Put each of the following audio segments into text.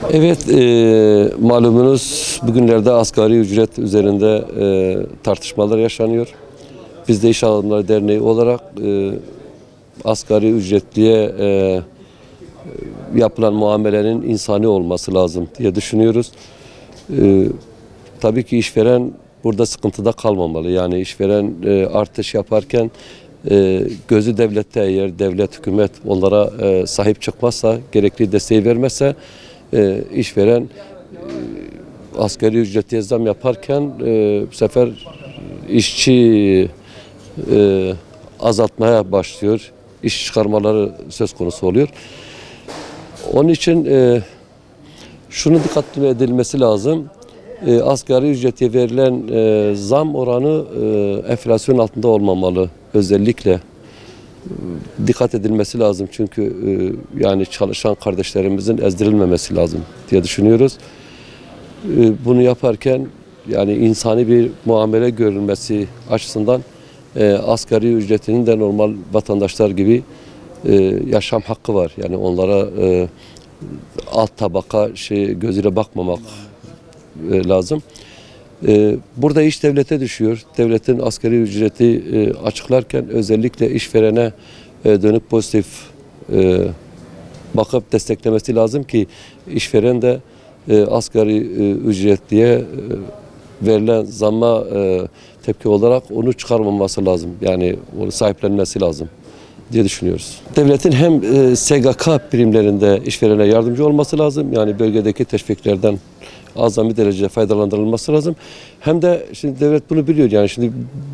Evet, malumunuz bugünlerde asgari ücret üzerinde tartışmalar yaşanıyor. Biz de İş Adamları Derneği olarak asgari ücretliye yapılan muamelenin insani olması lazım diye düşünüyoruz. Tabii ki işveren burada sıkıntıda kalmamalı. Yani işveren artış yaparken gözü devlette, eğer devlet, hükümet onlara sahip çıkmazsa, gerekli desteği vermezse işveren asgari ücretiye zam yaparken bu sefer işçi azaltmaya başlıyor. İş çıkarmaları söz konusu oluyor. Onun için şunu dikkatli edilmesi lazım. Asgari ücrete verilen zam oranı enflasyon altında olmamalı. Özellikle dikkat edilmesi lazım. Çünkü yani çalışan kardeşlerimizin ezdirilmemesi lazım diye düşünüyoruz. Bunu yaparken yani insani bir muamele görülmesi açısından asgari ücretinin de normal vatandaşlar gibi yaşam hakkı var. Yani onlara alt tabaka gözüyle bakmamak lazım. Burada iş devlete düşüyor. Devletin asgari ücreti açıklarken özellikle işverene dönük pozitif bakıp desteklemesi lazım ki işveren de asgari ücretliye verilen zamma tepki olarak onu çıkarmaması lazım. Yani onu sahiplenmesi lazım diye düşünüyoruz. Devletin hem SGK primlerinde işverene yardımcı olması lazım. Yani bölgedeki teşviklerden azami derecede faydalandırılması lazım. Hem de şimdi devlet bunu biliyor. Yani şimdi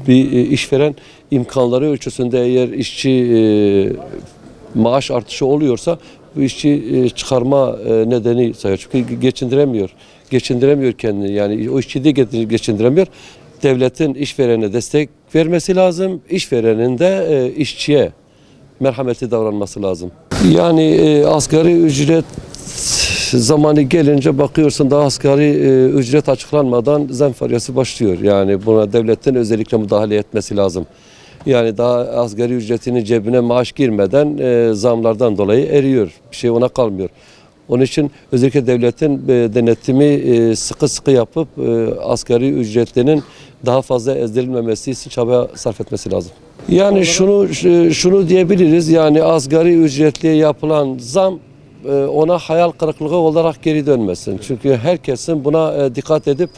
bir işveren imkanları ölçüsünde eğer işçi maaş artışı oluyorsa bu işçi çıkarma nedeni sayıyor. Çünkü geçindiremiyor kendini. Yani o işçi de geçindiremiyor. Devletin işverene destek vermesi lazım. İşverenin de işçiye merhametli davranması lazım. Yani asgari ücret zamanı gelince bakıyorsun da asgari ücret açıklanmadan zam furyası başlıyor. Yani buna devletin özellikle müdahale etmesi lazım. Yani daha asgari ücretinin cebine maaş girmeden zamlardan dolayı eriyor. Bir şey ona kalmıyor. Onun için özellikle devletin denetimi sıkı sıkı yapıp asgari ücretlinin daha fazla ezdirilmemesi için çaba sarf etmesi lazım. Yani şunu diyebiliriz. Yani asgari ücretliye yapılan zam ona hayal kırıklığı olarak geri dönmesin. Çünkü herkesin buna dikkat edip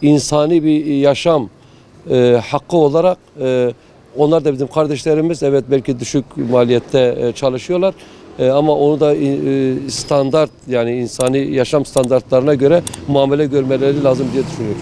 insani bir yaşam hakkı olarak onlar da bizim kardeşlerimiz. Evet, belki düşük maliyette çalışıyorlar. Ama onu da standart, yani insani yaşam standartlarına göre muamele görmeleri lazım diye düşünüyorum.